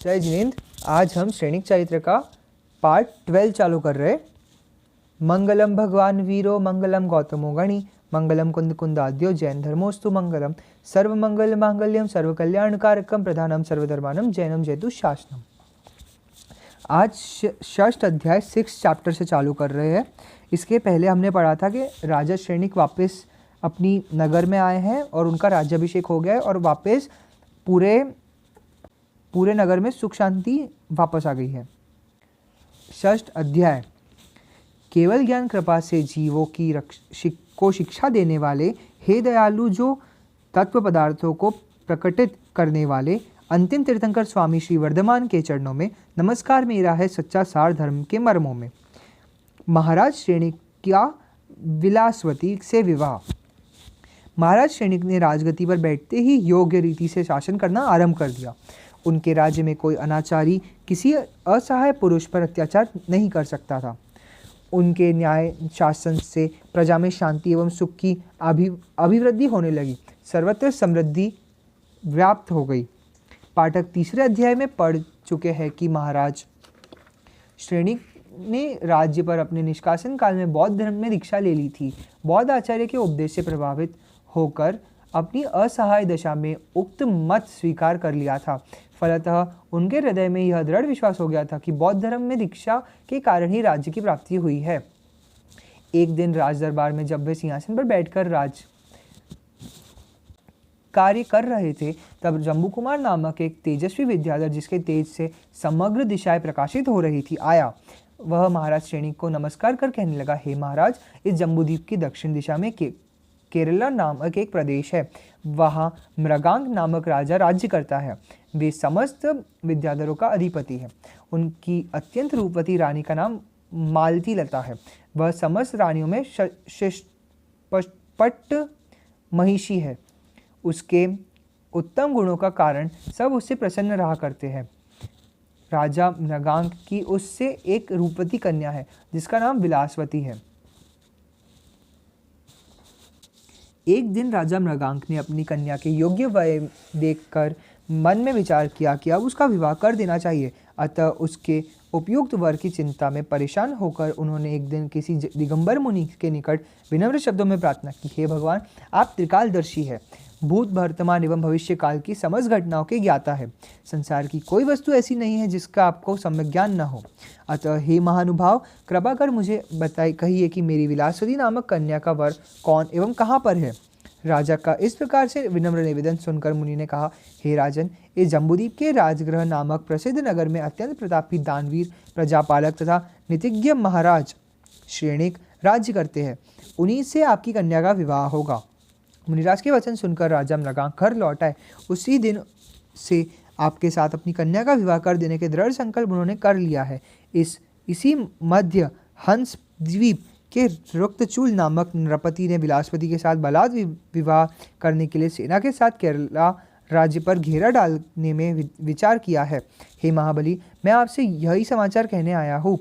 जय जिनेन्द्र। आज हम श्रेणिक चरित्र का पार्ट 12 चालू कर रहे। मंगलम भगवान वीरो मंगलम गौतमो गणी मंगलम कुंद कुंदाद्यो जैन धर्मोस्तु मंगलम सर्वमंगल मांगल्यम सर्वकल्याणकारकम प्रधानम सर्वधर्मानम जैनम जयतु शासनम। आज षष्ठ अध्याय 6 चैप्टर से चालू कर रहे हैं। इसके पहले हमने पढ़ा था कि राजा श्रेणिक वापस अपनी नगर में आए हैं और उनका राज्याभिषेक हो गया है और वापस पूरे नगर में सुख शांति वापस आ गई है। षष्ठ अध्याय। केवल ज्ञान कृपा से जीवों को शिक्षा देने वाले, हे दयालु, जो तत्व पदार्थों को प्रकटित करने वाले अंतिम तीर्थंकर स्वामी श्री वर्धमान के चरणों में नमस्कार मेरा है सच्चा सार धर्म के मर्मों में। महाराज श्रेणिक का विलासवती से विवाह। महाराज श्रेणिक ने राजगद्दी पर बैठते ही योग्य रीति से शासन करना आरंभ कर दिया। उनके राज्य में कोई अनाचारी किसी असहाय पुरुष पर अत्याचार नहीं कर सकता था। उनके न्याय शासन से प्रजा में शांति एवं सुख की अभिवृद्धि होने लगी। सर्वत्र समृद्धि व्याप्त हो गई। पाठक तीसरे अध्याय में पढ़ चुके हैं कि महाराज श्रेणिक ने राज्य पर अपने निष्कासन काल में बौद्ध धर्म में दीक्षा ले ली थी। बौद्ध आचार्य के उपदेश से प्रभावित होकर अपनी असहाय दशा में उक्त मत स्वीकार कर लिया था। फलतः उनके हृदय में यह दृढ़ विश्वास हो गया था कि बौद्ध धर्म में दीक्षा के कारण ही राज्य की प्राप्ति हुई है। एक दिन राज दरबार में जब वे सिंहासन पर बैठकर राज कार्य कर रहे थे, तब जम्बू कुमार नामक एक तेजस्वी विद्याधर, जिसके तेज से समग्र दिशाएं प्रकाशित हो रही थी, आया। वह महाराज श्रेणिक को नमस्कार कर कहने लगा, हे महाराज, इस जम्बूद्वीप की दक्षिण दिशा में केरला नामक एक प्रदेश है। वहाँ मृगांक नामक राजा राज्य करता है। वे समस्त विद्याधरों का अधिपति है। उनकी अत्यंत रूपवती रानी का नाम मालती लता है। वह समस्त रानियों में पट महिषी है। उसके उत्तम गुणों का कारण सब उससे प्रसन्न रहा करते हैं। राजा मृगांक की उससे एक रूपवती कन्या है, जिसका नाम विलासवती है। एक दिन राजा मृगांक ने अपनी कन्या के योग्य वय देखकर मन में विचार किया कि अब उसका विवाह कर देना चाहिए। अतः उसके उपयुक्त वर की चिंता में परेशान होकर उन्होंने एक दिन किसी दिगंबर मुनि के निकट विनम्र शब्दों में प्रार्थना की, हे भगवान, आप त्रिकालदर्शी है, भूत वर्तमान एवं भविष्य काल की समस्त घटनाओं के ज्ञाता है। संसार की कोई वस्तु ऐसी नहीं है जिसका आपको सम्यक ज्ञान न हो। अतः हे महानुभाव, कृपा कर मुझे कहिए कि मेरी विलासवती नामक कन्या का वर कौन एवं कहाँ पर है। राजा का इस प्रकार से विनम्र निवेदन सुनकर मुनि ने कहा, हे राजन, इस जम्बूद्वीप के राजगृह नामक प्रसिद्ध नगर में अत्यंत प्रतापी दानवीर, प्रजापालक तथा नीतिज्ञ महाराज श्रेणिक राज्य करते हैं। उन्हीं से आपकी कन्या का विवाह होगा। मुनिराज के वचन सुनकर राजा मृगांक घर लौट आए। उसी दिन से आपके साथ अपनी कन्या का विवाह कर देने के दृढ़ संकल्प उन्होंने कर लिया है। इसी मध्य हंस द्वीप के रुक्तचूल नामक नृपति ने विलासवती के साथ बलात् विवाह करने के लिए सेना के साथ केरला राज्य पर घेरा डालने में विचार किया है। हे महाबली, मैं आपसे यही समाचार कहने आया हूँ।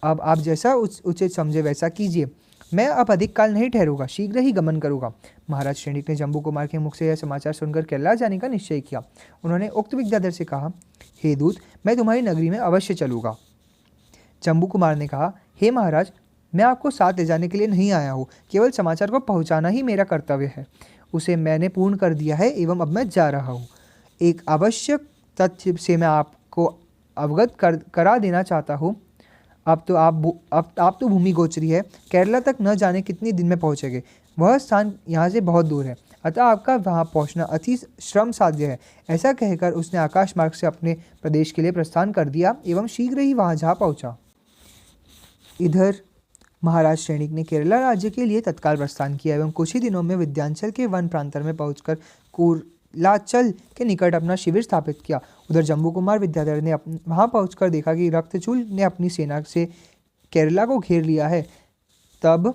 अब आप जैसा उचित समझे वैसा कीजिए। मैं अब अधिक काल नहीं ठहरूंगा, शीघ्र ही गमन करूंगा। महाराज श्रेणिक ने जम्बू कुमार के मुख से यह समाचार सुनकर केरला जाने का निश्चय किया। उन्होंने उक्त विद्याधर से कहा, हे दूत, मैं तुम्हारी नगरी में अवश्य चलूंगा। जम्बू कुमार ने कहा, हे महाराज, मैं आपको साथ ले जाने के लिए नहीं आया हूँ, केवल समाचार को पहुँचाना ही मेरा कर्तव्य है। उसे मैंने पूर्ण कर दिया है एवं अब मैं जा रहा हूँ। एक आवश्यक तथ्य से मैं आपको अवगत करा देना चाहता हूँ। अब तो भूमि गोचरी है। केरला तक न जाने कितने दिन में पहुँचेंगे। वह स्थान यहाँ से बहुत दूर है, अतः आपका वहाँ पहुँचना अति श्रम साध्य है। ऐसा कहकर उसने आकाश मार्ग से अपने प्रदेश के लिए प्रस्थान कर दिया एवं शीघ्र ही वहाँ जा पहुँचा। इधर महाराज श्रेणिक ने केरला राज्य के लिए तत्काल प्रस्थान किया एवं कुछ ही दिनों में विंध्याचल के वन प्रांतर में पहुंचकर कुर्लाचल के निकट अपना शिविर स्थापित किया। उधर जम्बू कुमार विद्याधर ने वहां पहुंचकर देखा कि रक्तचूल ने अपनी सेना से केरला को घेर लिया है। तब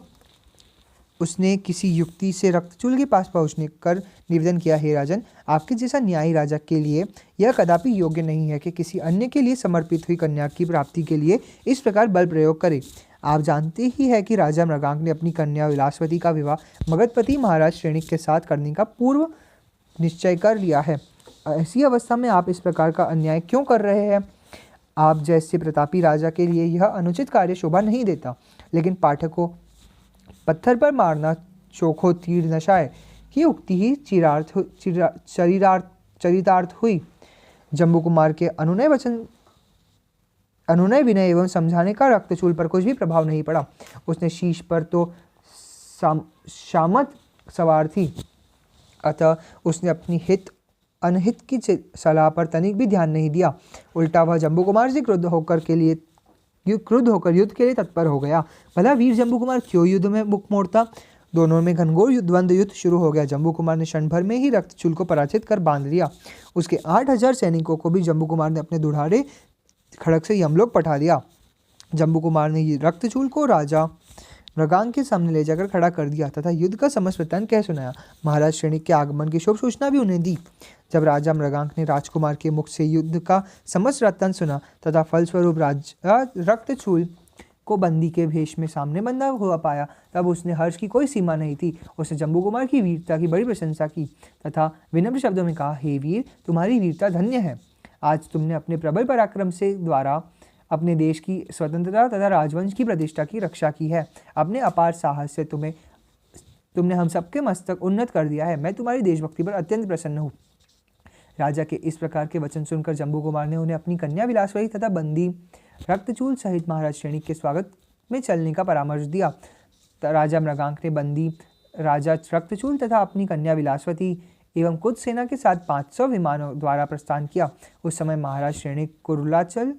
उसने किसी युक्ति से रक्तचूल के पास पहुंचने कर निवेदन किया, हे राजन, आपके जैसा न्यायी राजा के लिए यह कदापि योग्य नहीं है कि किसी अन्य के लिए समर्पित हुई कन्या की प्राप्ति के लिए इस प्रकार बल प्रयोग करे। आप जानते ही है कि राजा मृगांक ने अपनी कन्या विलासवती का विवाह मगधपति महाराज श्रेणिक के साथ करने का पूर्व निश्चय कर लिया है। ऐसी अवस्था में आप इस प्रकार का अन्याय क्यों कर रहे हैं? आप जैसे प्रतापी राजा के लिए यह अनुचित कार्य शोभा नहीं देता। लेकिन पाठक को पत्थर पर मारना चोखो तीर नशाए की उक्ति ही चरितार्थ हुई। जम्बू कुमार के अनुनय विनय एवं समझाने का रक्तचूल पर कुछ भी प्रभाव नहीं पड़ा। उसने शीश पर तो शामत सवार थी, अतः उसने अपनी अनहित की सलाह पर तनिक भी ध्यान नहीं दिया। उल्टा वह जम्बू कुमार से क्रुद्ध होकर युद्ध के लिए तत्पर हो गया। भला वीर जम्बू कुमार क्यों युद्ध में मुख मोड़ता? दोनों में घनघोर द्वंद्व युद्ध शुरू हो गया। जम्बू कुमार ने क्षण भर में ही रक्तचूल को पराजित कर बांध लिया। उसके 8000 सैनिकों को भी जम्बू कुमार ने अपने दुढ़ारे खड़ग से यमलोक पठा दिया। जम्बू कुमार ने रक्तचूल को राजा मृगांक के सामने ले जाकर खड़ा कर दिया तथा युद्ध का समस्त वृत्तांत कह सुनाया। महाराज श्रेणिक के आगमन की शुभ सूचना भी उन्हें दी। जब राजा मृगांक ने राजकुमार के मुख से युद्ध का समस्त वृत्तांत सुना तथा फलस्वरूप राजा रक्तचूल को बंदी के भेष में सामने बंधा हुआ पाया, तब उसने हर्ष की कोई सीमा नहीं थी। उसने जम्बू कुमार की वीरता की बड़ी प्रशंसा की तथा विनम्र शब्दों में कहा, हे वीर, तुम्हारी वीरता धन्य है। आज तुमने अपने प्रबल पराक्रम से द्वारा अपने देश की स्वतंत्रता तथा राजवंश की प्रतिष्ठा की रक्षा की है। अपने अपार साहस से तुमने हम सबके मस्तक उन्नत कर दिया है। मैं तुम्हारी देशभक्ति पर अत्यंत प्रसन्न हूँ। राजा के इस प्रकार के वचन सुनकर जम्बू कुमार ने उन्हें अपनी कन्या विलासवती तथा बंदी रक्तचूल सहित महाराज श्रेणिक के स्वागत में चलने का परामर्श दिया। राजा मृगांक ने बंदी राजा रक्तचूल तथा अपनी कन्या विलासवती एवं कुछ सेना के साथ 500 विमानों द्वारा प्रस्थान किया। उस समय महाराज श्रेणिक कुरुलाचल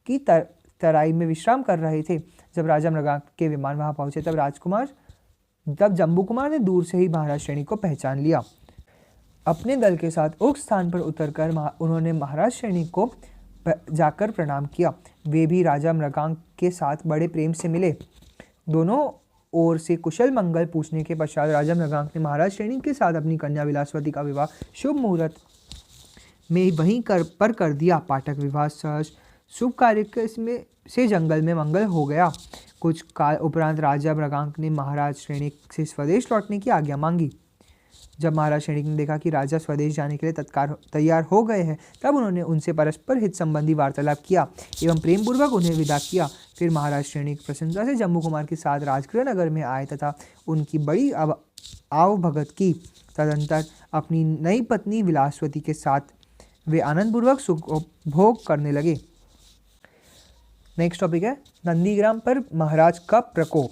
की तराई में विश्राम कर रहे थे। जब राजा मृगांक के विमान वहां पहुंचे तब जम्बू कुमार ने दूर से ही महाराज श्रेणिक को पहचान लिया। अपने दल के साथ उक्त स्थान पर उतरकर उन्होंने महाराज श्रेणिक को जाकर प्रणाम किया। वे भी राजा मृगांक के साथ बड़े प्रेम से मिले। दोनों ओर से कुशल मंगल पूछने के पश्चात राजा मृगांक ने महाराज श्रेणिक के साथ अपनी कन्या विलासवती का विवाह शुभ मुहूर्त में वहीं कर दिया। पाठक विवाह सहज शुभ कार्य से जंगल में मंगल हो गया। कुछ काल उपरांत राजा मृगांक ने महाराज श्रेणिक से स्वदेश लौटने की आज्ञा मांगी। जब महाराज श्रेणिक ने देखा कि राजा स्वदेश जाने के लिए तैयार हो गए हैं, तब उन्होंने उनसे परस्पर हित संबंधी वार्तालाप किया एवं प्रेम पूर्वक उन्हें विदा किया। फिर महाराज श्रेणिक प्रसन्नता से जम्बू कुमार के साथ राजगृह नगर में आए तथा उनकी बड़ी आवभगत की। तदंतर अपनी नई पत्नी विलासवती के साथ वे आनंदपूर्वक सुख भोग करने लगे। नेक्स्ट टॉपिक है नंदीग्राम पर महाराज का प्रकोप।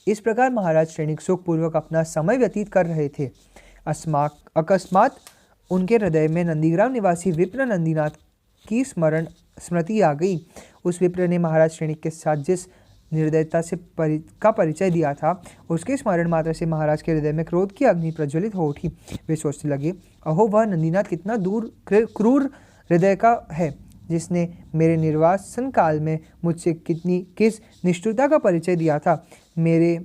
इस प्रकार महाराज श्रेणिक सुखपूर्वक अपना समय व्यतीत कर रहे थे। अकस्मात उनके हृदय में नंदीग्राम निवासी विप्र नंदीनाथ की स्मृति आ गई। उस विप्र ने महाराज श्रेणिक के साथ जिस निर्दयता से का परिचय दिया था, उसके स्मरण मात्र से महाराज के हृदय में क्रोध की अग्नि प्रज्वलित हो उठी। वे सोचने लगे, अहो वह नंदीनाथ कितना दूर क्रूर हृदय का है, जिसने मेरे निर्वासन काल में मुझसे किस निष्ठुरता का परिचय दिया था। मेरे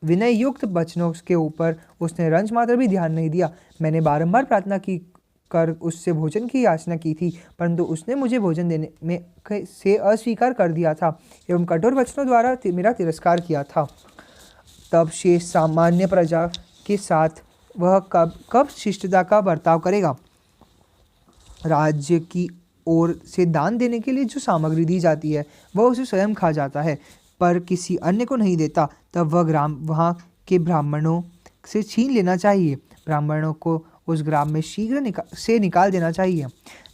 विनय युक्त वचनों के ऊपर उसने रंज मात्र भी ध्यान नहीं दिया। मैंने बारंबार प्रार्थना की कर उससे भोजन की याचना की थी, परंतु उसने मुझे भोजन देने में से अस्वीकार कर दिया था एवं कठोर वचनों द्वारा मेरा तिरस्कार किया था। तब शेष सामान्य प्रजा के साथ वह कब शिष्टता का बर्ताव करेगा? राज्य की ओर से दान देने के लिए जो सामग्री दी जाती है, वह उसे स्वयं खा जाता है, पर किसी अन्य को नहीं देता। तब वह ग्राम वहाँ के ब्राह्मणों से छीन लेना चाहिए। ब्राह्मणों को उस ग्राम में शीघ्र निकाल देना चाहिए,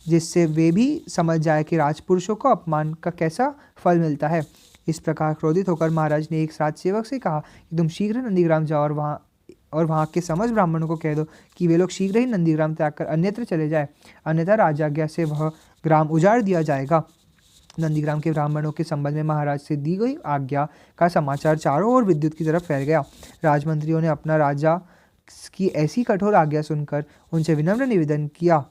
जिससे वे भी समझ जाए कि राजपुरुषों को अपमान का कैसा फल मिलता है। इस प्रकार क्रोधित होकर महाराज ने एक राजसेवक से कहा कि तुम शीघ्र नंदीग्राम जाओ और वहाँ के समस्त ब्राह्मणों को कह दो कि वे लोग शीघ्र ही नंदीग्राम त्याग कर अन्यत्र चले जाए, अन्यथा राजाज्ञा से वह ग्राम उजाड़ दिया जाएगा। नंदीग्राम के ब्राह्मणों के संबंध में महाराज से दी गई आज्ञा का समाचार चारों ओर विद्युत की तरफ फैल गया। राजमंत्रियों ने अपना राजा की ऐसी कठोर आज्ञा सुनकर उनसे विनम्र निवेदन किया,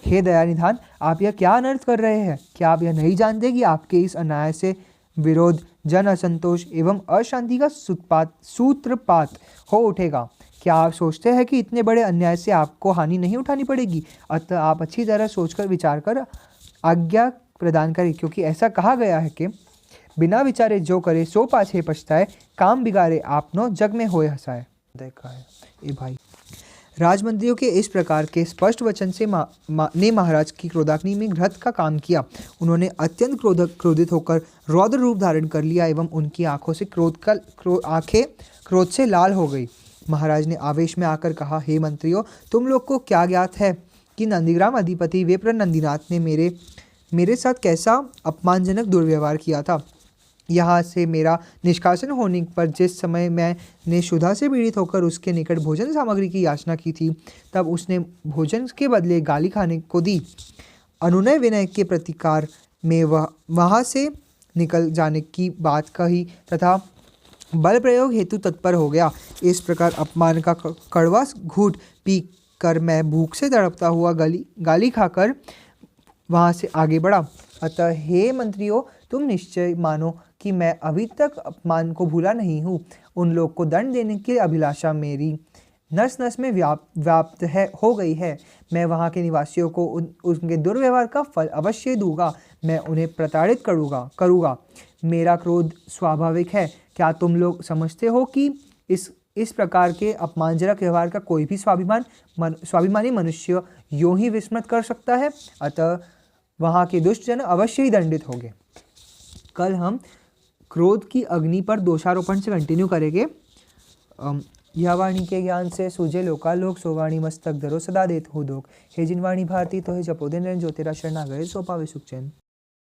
हे दयानिधान, आप यह क्या अनर्थ कर रहे हैं? क्या आप यह नहीं जानते कि आपके इस अन्याय से विरोध, जन असंतोष एवं अशांति का सूत्रपात हो उठेगा? क्या आप सोचते हैं कि इतने बड़े अन्याय से आपको हानि नहीं उठानी पड़ेगी? अतः आप अच्छी तरह सोचकर विचार कर आज्ञा प्रदान करें, क्योंकि ऐसा कहा गया है कि बिना विचारे जो करे सो पाछे पछताए, काम बिगाड़े आपनो जग में होए हंसाए। देखा है ए भाई। राजमंत्रियों के इस प्रकार के स्पष्ट वचन से ने महाराज की क्रोधाग्नि में घृत का काम किया। उन्होंने अत्यंत क्रोधित होकर रौद्र रूप धारण कर लिया एवं उनकी आंखों से आंखें क्रोध से लाल हो गई। महाराज ने आवेश में आकर कहा, हे मंत्रियों, तुम लोग को क्या ज्ञात है कि नंदीग्राम अधिपति विप्र नंदीनाथ ने मेरे साथ कैसा अपमानजनक दुर्व्यवहार किया था। यहाँ से मेरा निष्कासन होने पर जिस समय मैंने क्षुधा से पीड़ित होकर उसके निकट भोजन सामग्री की याचना की थी, तब उसने भोजन के बदले गाली खाने को दी। अनुनय विनय के प्रतिकार में वह वहाँ से निकल जाने की बात कही तथा बल प्रयोग हेतु तत्पर हो गया। इस प्रकार अपमान का कड़वा घूंट पी कर मैं भूख से तड़पता हुआ गाली खाकर वहाँ से आगे बढ़ा। अतः हे मंत्रियों, तुम निश्चय मानो कि मैं अभी तक अपमान को भूला नहीं हूँ। उन लोग को दंड देने की अभिलाषा मेरी नस नस में व्याप्त हो गई है। मैं वहाँ के निवासियों को उनके दुर्व्यवहार का फल अवश्य दूंगा। मैं उन्हें प्रताड़ित करूँगा। मेरा क्रोध स्वाभाविक है। क्या तुम लोग समझते हो कि इस प्रकार के अपमानजनक व्यवहार का कोई भी स्वाभिमानी मनुष्य यूं ही विस्मृत कर सकता है? अतः वहाँ के दुष्ट जन अवश्य ही दंडित होंगे। कल हम क्रोध की अग्नि पर दोषारोपण से कंटिन्यू करेंगे। यह वाणी के ज्ञान से सूझे लोकालोक, सो वाणी मस्तक धरो सदा देत हो दोक। हे जिन वाणी भारती तो हे जपो दिन जो तेरा शरण आ गए सो पावे सुख चैन।